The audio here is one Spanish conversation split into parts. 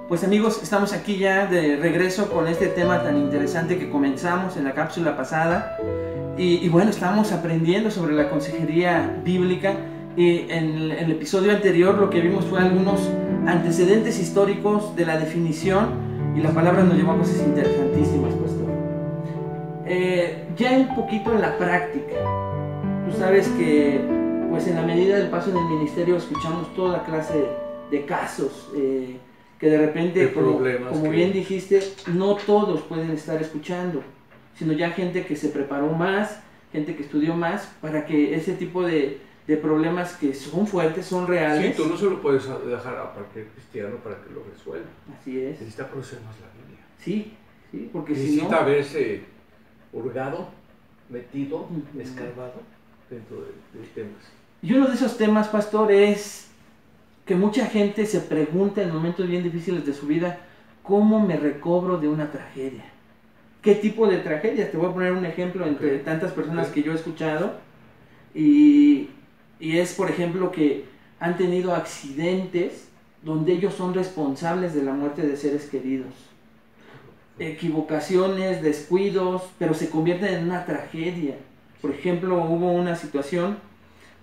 Pues amigos, estamos aquí ya de regreso con este tema tan interesante que comenzamos en la cápsula pasada. Y bueno, estamos aprendiendo sobre la consejería bíblica. Y en el episodio anterior lo que vimos fue algunos antecedentes históricos de la definición, y la palabra nos llevó a cosas interesantísimas, pastor. Ya un poquito en la práctica. Tú sabes que pues en la medida del paso en el ministerio escuchamos toda clase de casos, que de repente, como bien dijiste, no todos pueden estar escuchando, sino ya gente que se preparó más, gente que estudió más, para que ese tipo de problemas que son fuertes, son reales. Sí, tú no se lo puedes dejar a cualquier cristiano para que lo resuelva. Así es. Necesita conocer más la Biblia. Sí, sí, porque necesita si no, haberse hurgado, metido, escarbado dentro de temas. Y uno de esos temas, pastor, es que mucha gente se pregunta en momentos bien difíciles de su vida: ¿cómo me recobro de una tragedia? ¿Qué tipo de tragedias? Te voy a poner un ejemplo entre tantas personas que yo he escuchado, y es, por ejemplo, que han tenido accidentes donde ellos son responsables de la muerte de seres queridos. Equivocaciones, descuidos, pero se convierten en una tragedia. Por ejemplo, hubo una situación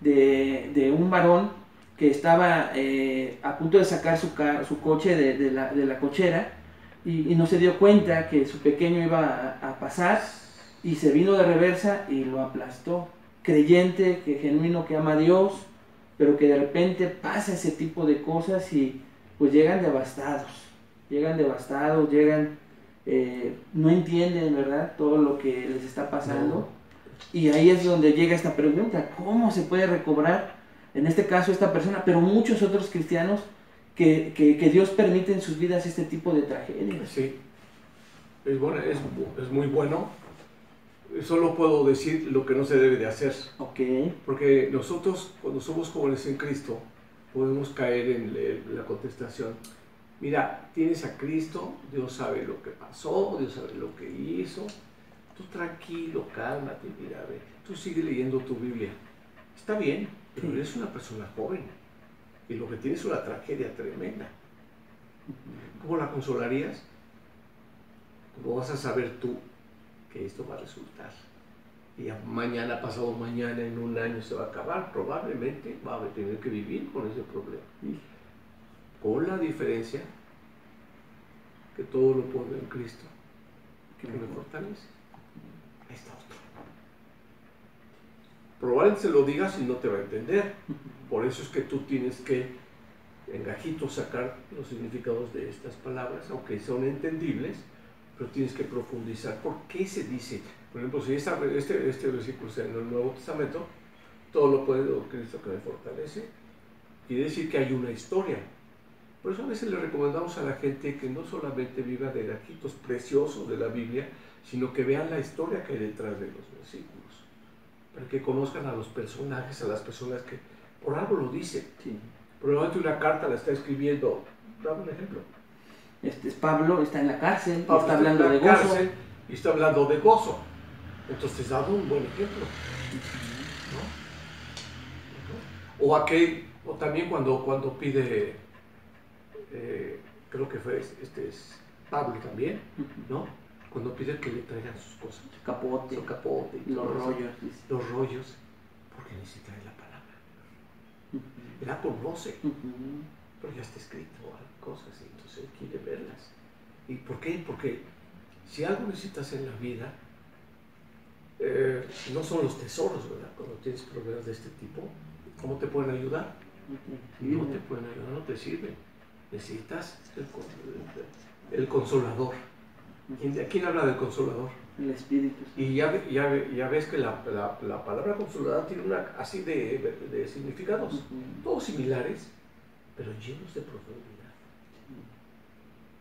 de un varón que estaba a punto de sacar su coche de la cochera, y no se dio cuenta que su pequeño iba a pasar, y se vino de reversa y lo aplastó. Creyente, que genuino, que ama a Dios, pero que de repente pasa ese tipo de cosas y pues llegan devastados, no entienden, ¿verdad?, todo lo que les está pasando. No. Y ahí es donde llega esta pregunta: ¿cómo se puede recobrar? En este caso esta persona, pero muchos otros cristianos que Dios permite en sus vidas este tipo de tragedias. Sí, es muy bueno. Solo puedo decir lo que no se debe de hacer. Okay. Porque nosotros, cuando somos jóvenes en Cristo, podemos caer en la contestación: mira, tienes a Cristo, Dios sabe lo que pasó, Dios sabe lo que hizo. Tú tranquilo, cálmate, mira, a ver, tú sigue leyendo tu Biblia. Está bien, pero eres una persona joven y lo que tienes es una tragedia tremenda. ¿Cómo la consolarías? ¿Cómo vas a saber tú que esto va a resultar? Y ya mañana, pasado mañana, en un año se va a acabar. Probablemente va a tener que vivir con ese problema. Con la diferencia que todo lo puedo en Cristo, que me fortalece. Ahí está otro. Probablemente se lo digas y no te va a entender. Por eso es que tú tienes que, en gajitos, sacar los significados de estas palabras, aunque son entendibles, pero tienes que profundizar. ¿Por qué se dice? Por ejemplo, si este versículo está en el Nuevo Testamento, todo lo puedo Cristo que me fortalece, quiere decir que hay una historia. Por eso a veces le recomendamos a la gente que no solamente viva de gajitos preciosos de la Biblia, sino que vean la historia que hay detrás de los versículos, para que conozcan a los personajes, a las personas que por algo lo dicen. Sí. Probablemente una carta la está escribiendo. Dame un ejemplo. Pablo está en la cárcel, y está hablando de gozo. Y está hablando de gozo. Entonces, dado un buen ejemplo. ¿No? O también cuando pide, creo que fue es Pablo también, ¿no? Cuando pide que le traigan sus cosas. Su capote, los rollos, porque necesita la palabra. Él la conoce, pero ya está escrito cosas, y entonces él quiere verlas. ¿Y por qué? Porque si algo necesitas en la vida, no son los tesoros, ¿verdad? Cuando tienes problemas de este tipo, ¿cómo te pueden ayudar? No te pueden ayudar, no te sirven. Necesitas el consolador. ¿Quién habla del consolador? El Espíritu. Y ya ves que la palabra consolador tiene una así de significados, todos similares, pero llenos de profundidad.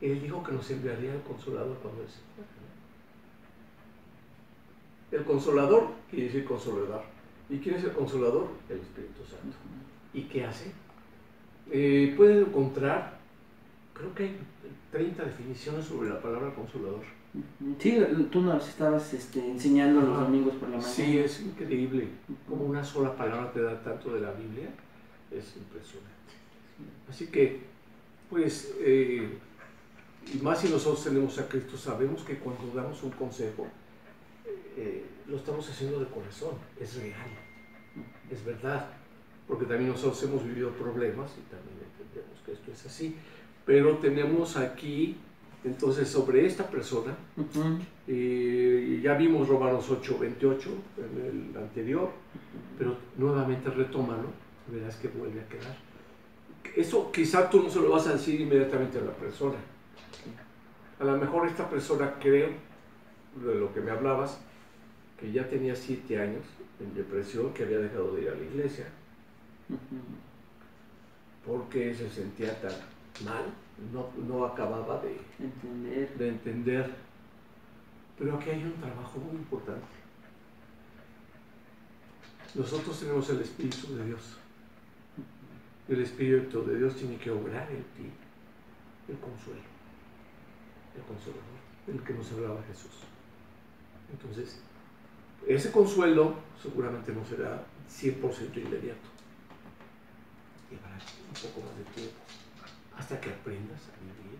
Él dijo que nos enviaría el consolador cuando Él se fuera. El consolador quiere decir consolador. ¿Y quién es el consolador? El Espíritu Santo. ¿Y qué hace? Pueden encontrar, creo que hay 30 definiciones sobre la palabra consolador. Sí, tú nos estabas enseñando los domingos por la mañana. Sí, es increíble. Como una sola palabra te da tanto de la Biblia. Es impresionante. Así que, pues, y más si nosotros tenemos a Cristo, sabemos que cuando damos un consejo, lo estamos haciendo de corazón, es real, es verdad, porque también nosotros hemos vivido problemas y también entendemos que esto es así, pero tenemos aquí, entonces, sobre esta persona, ya vimos Romanos 8:28 en el anterior, pero nuevamente retómalo, verás que vuelve a quedar. Eso quizá tú no se lo vas a decir inmediatamente a la persona. A lo mejor esta persona, creo, de lo que me hablabas, que ya tenía 7 años en depresión, que había dejado de ir a la iglesia, porque se sentía tan mal, no acababa de entender. Pero aquí hay un trabajo muy importante. Nosotros tenemos el Espíritu de Dios. El Espíritu de Dios tiene que obrar en ti el consuelo, el consolador, del que nos hablaba Jesús. Entonces, ese consuelo seguramente no será 100% inmediato. Llevará un poco más de tiempo hasta que aprendas a vivir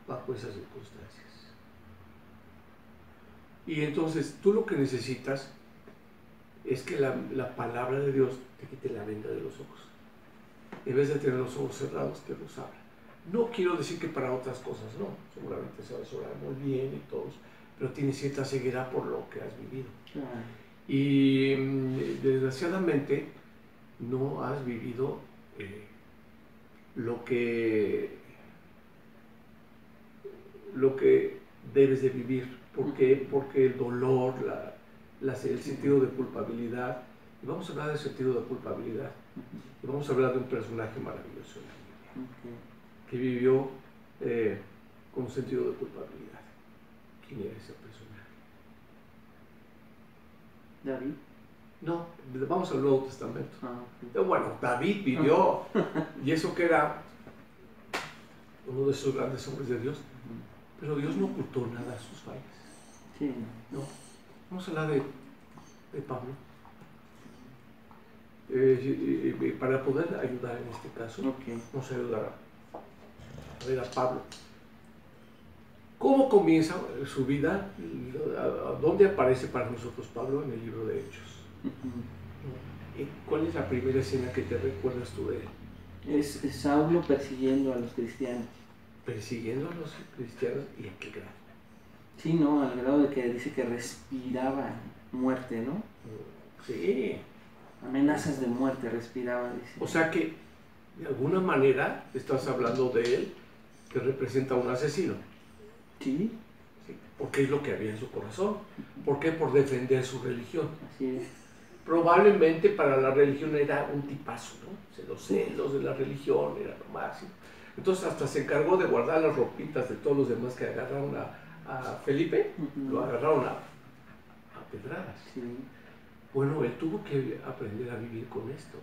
bajo esas circunstancias. Y entonces tú lo que necesitas es que la palabra de Dios te quite la venda de los ojos. En vez de tener los ojos cerrados, que los abra. No quiero decir que para otras cosas no, seguramente sabes orar muy bien y todos, pero tienes cierta ceguera por lo que has vivido. Y desgraciadamente no has vivido lo que debes de vivir. ¿Por qué? Porque el dolor, el sentido de culpabilidad, y vamos a hablar del sentido de culpabilidad, y vamos a hablar de un personaje maravilloso en la Biblia, que vivió con un sentido de culpabilidad. ¿Quién era ese personaje? ¿David? No, vamos al Nuevo Testamento. Bueno, David vivió, y eso que era uno de esos grandes hombres de Dios, pero Dios no ocultó nada a sus fallas. Sí. No. Vamos a hablar de Pablo. Para poder ayudar en este caso, vamos a ayudar a ver a Pablo. ¿Cómo comienza su vida? ¿Dónde aparece para nosotros Pablo? En el libro de Hechos. ¿Cuál es la primera escena que te recuerdas tú de él? Es Saulo persiguiendo a los cristianos. Persiguiendo a los cristianos, ¿y a qué grado? Sí, no, al grado de que dice que respiraba muerte, ¿no? Sí. Amenazas de muerte respiraba, dice. O sea que, de alguna manera, estás hablando de él, que representa a un asesino. Sí. Sí. Porque es lo que había en su corazón. ¿Por qué? Por defender su religión. Así es. Probablemente para la religión era un tipazo, ¿no? Los celos de la religión era lo máximo. Entonces hasta se encargó de guardar las ropitas de todos los demás que agarraron a Felipe, lo agarraron a pedradas. Sí. Bueno, él tuvo que aprender a vivir con esto.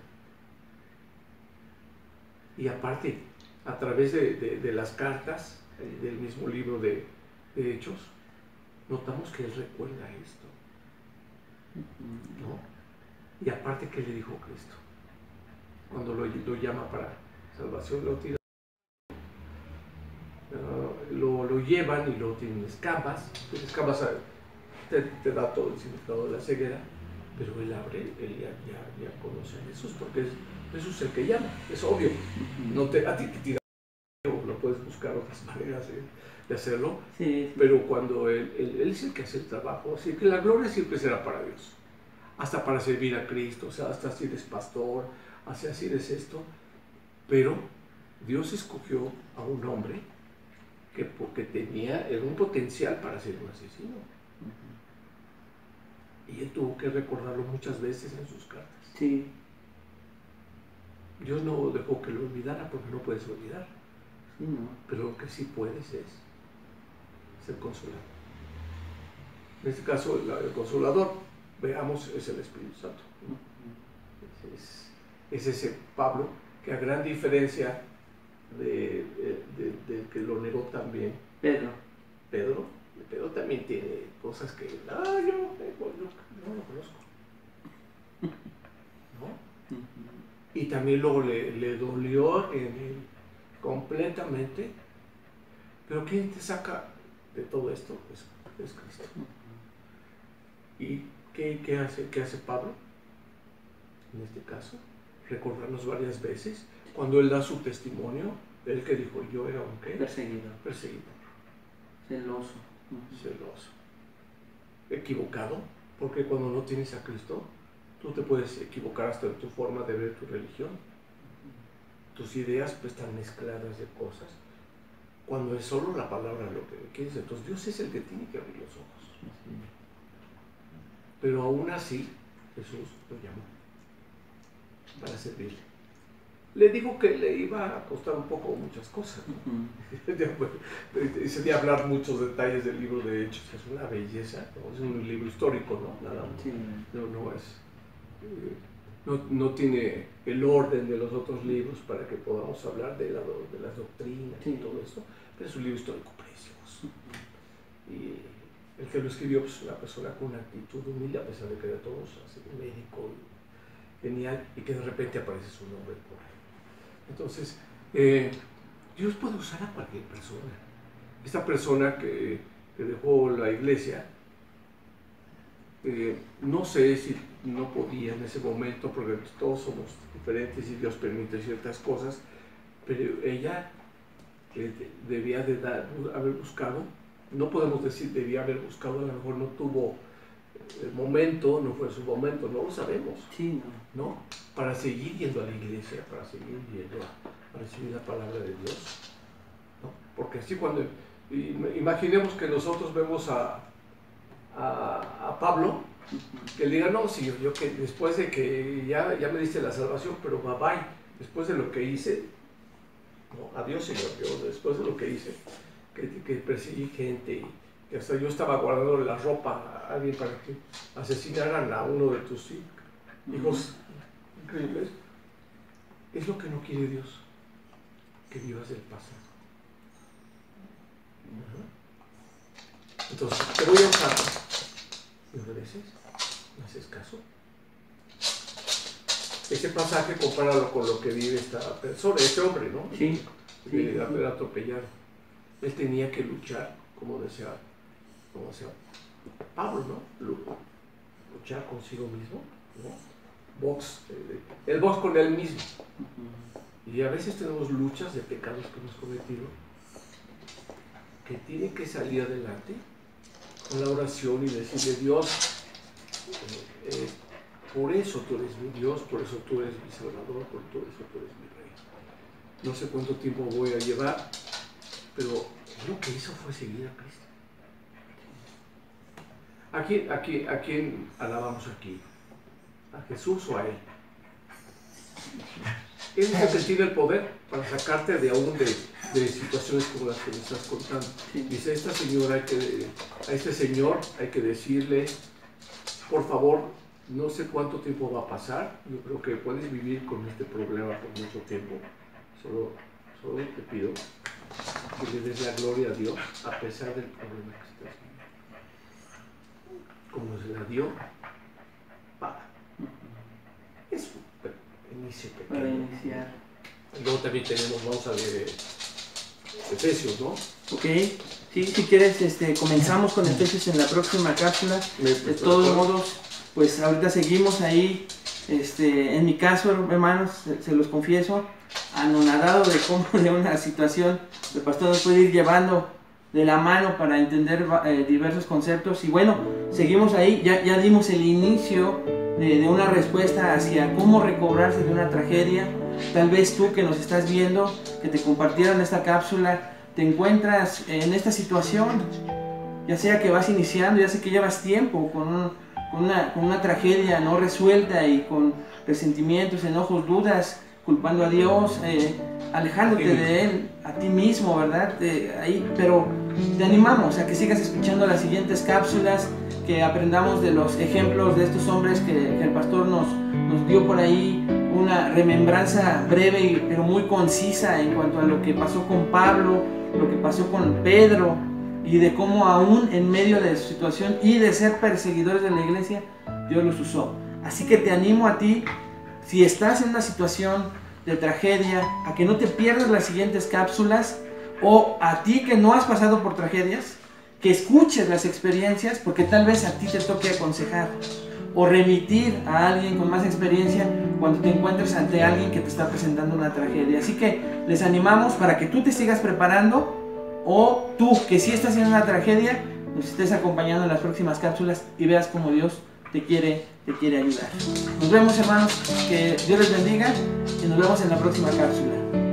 Y aparte, a través de las cartas, del mismo libro de Hechos, notamos que él recuerda esto, ¿no? Y aparte, ¿qué le dijo Cristo? Cuando lo llama para salvación, lo tira. Lo llevan y luego tienen escamas. Las escamas te da todo el significado de la ceguera, pero él ya conoce a Jesús, porque Jesús es el que llama, es obvio. A ti te tira, no puedes buscar otras maneras de hacerlo, sí. Pero cuando él es el que hace el trabajo, así que la gloria siempre será para Dios, hasta para servir a Cristo, o sea, hasta si eres pastor, así eres esto, pero Dios escogió a un hombre porque tenía un potencial para ser un asesino. Y él tuvo que recordarlo muchas veces en sus cartas. Sí. Dios no dejó que lo olvidara porque no puedes olvidar. Sí, no. Pero lo que sí puedes es ser consolado. En este caso, el consolador, veamos, es el Espíritu Santo. Es ese Pablo que, a gran diferencia de que lo negó también Pedro también tiene cosas que yo no lo conozco, ¿no? Y también luego le dolió completamente Pero ¿quién te saca de todo esto? Es Cristo. ¿Y qué hace Pablo? En este caso, recordarnos varias veces, cuando él da su testimonio, él que dijo, yo era un ¿qué? Perseguidor. Celoso. Celoso. Equivocado, porque cuando no tienes a Cristo, tú te puedes equivocar hasta en tu forma de ver tu religión. Tus ideas pues están mezcladas de cosas, cuando es solo la palabra lo que quieres. Entonces Dios es el que tiene que abrir los ojos. Pero aún así, Jesús lo llamó para servirle. Le dijo que le iba a costar un poco muchas cosas, ¿no? Sería hablar muchos detalles del libro de Hechos, que es una belleza, ¿no? Es un libro histórico, ¿no? Nada más. No tiene el orden de los otros libros para que podamos hablar de las doctrinas y todo esto, pero es un libro histórico precioso. Y el que lo escribió, pues, una persona con una actitud humilde, a pesar de que era todos así, un médico genial, y que de repente aparece su nombre por ahí. Entonces, Dios puede usar a cualquier persona. Esta persona que dejó la iglesia, no sé si no podía en ese momento, porque todos somos diferentes y Dios permite ciertas cosas, pero ella debía de haber buscado, no podemos decir debía haber buscado, a lo mejor no tuvo el momento, no fue su momento, no lo sabemos, sí, ¿no? Para seguir yendo a la iglesia, para seguir yendo a recibir la palabra de Dios, ¿no? Porque así cuando, imaginemos que nosotros vemos a Pablo, que le diga, no, Señor, yo que después de que ya me diste la salvación, pero bye, después de lo que hice, no, adiós, Señor, yo después de lo que hice, que perseguí gente, que hasta yo estaba guardando la ropa a alguien para que asesinaran a uno de tus hijos increíbles, es lo que no quiere Dios, que vivas del pasado. Entonces, te voy a usar. ¿Me obedeces? ¿Me haces caso? Ese pasaje, compáralo con lo que vive esta persona, este hombre, ¿no? Sí. De haber atropellado. Él tenía que luchar, como decía Pablo, ¿no? Luchar consigo mismo, ¿no? El box con él mismo. Y a veces tenemos luchas de pecados que hemos cometido, que tienen que salir adelante con la oración y decirle, Dios, por eso tú eres mi Dios, por eso tú eres mi Salvador, por todo eso tú eres mi Rey. No sé cuánto tiempo voy a llevar, pero lo que hizo fue seguir a Cristo. ¿A quién alabamos aquí? ¿A Jesús o a Él? Él es el que tiene el poder para sacarte de aún de situaciones como las que me estás contando. Dice, a este señor hay que decirle, por favor, no sé cuánto tiempo va a pasar, yo creo que puedes vivir con este problema por mucho tiempo, solo te pido que le des la gloria a Dios a pesar del problema que estás viviendo. Como se la dio, paga. Es un inicio pequeño. Para iniciar. Luego también vamos a ver Efesios, ¿no? Ok, sí, si quieres, comenzamos con Efesios en la próxima cápsula. De todos modos, pues ahorita seguimos ahí. En mi caso, hermanos, se los confieso, anonadado de cómo de una situación el pastor nos puede ir llevando de la mano para entender diversos conceptos. Y bueno, seguimos ahí, ya dimos el inicio de una respuesta hacia cómo recobrarse de una tragedia. Tal vez tú que nos estás viendo, que te compartieron esta cápsula, te encuentras en esta situación, ya sea que vas iniciando, ya sea que llevas tiempo con una tragedia no resuelta y con resentimientos, enojos, dudas, culpando a Dios, alejándote de Él, a ti mismo, ¿verdad? Pero te animamos a que sigas escuchando las siguientes cápsulas, que aprendamos de los ejemplos de estos hombres que el pastor nos dio por ahí, una remembranza breve pero muy concisa en cuanto a lo que pasó con Pablo, lo que pasó con Pedro, y de cómo aún en medio de su situación y de ser perseguidores de la iglesia, Dios los usó. Así que te animo a ti, si estás en una situación de tragedia, a que no te pierdas las siguientes cápsulas, o a ti que no has pasado por tragedias, que escuches las experiencias, porque tal vez a ti te toque aconsejar o remitir a alguien con más experiencia cuando te encuentres ante alguien que te está presentando una tragedia. Así que les animamos para que tú te sigas preparando, o tú que sí estás en una tragedia, nos estés acompañando en las próximas cápsulas y veas cómo Dios te quiere ayudar. Nos vemos, hermanos, que Dios les bendiga y nos vemos en la próxima cápsula.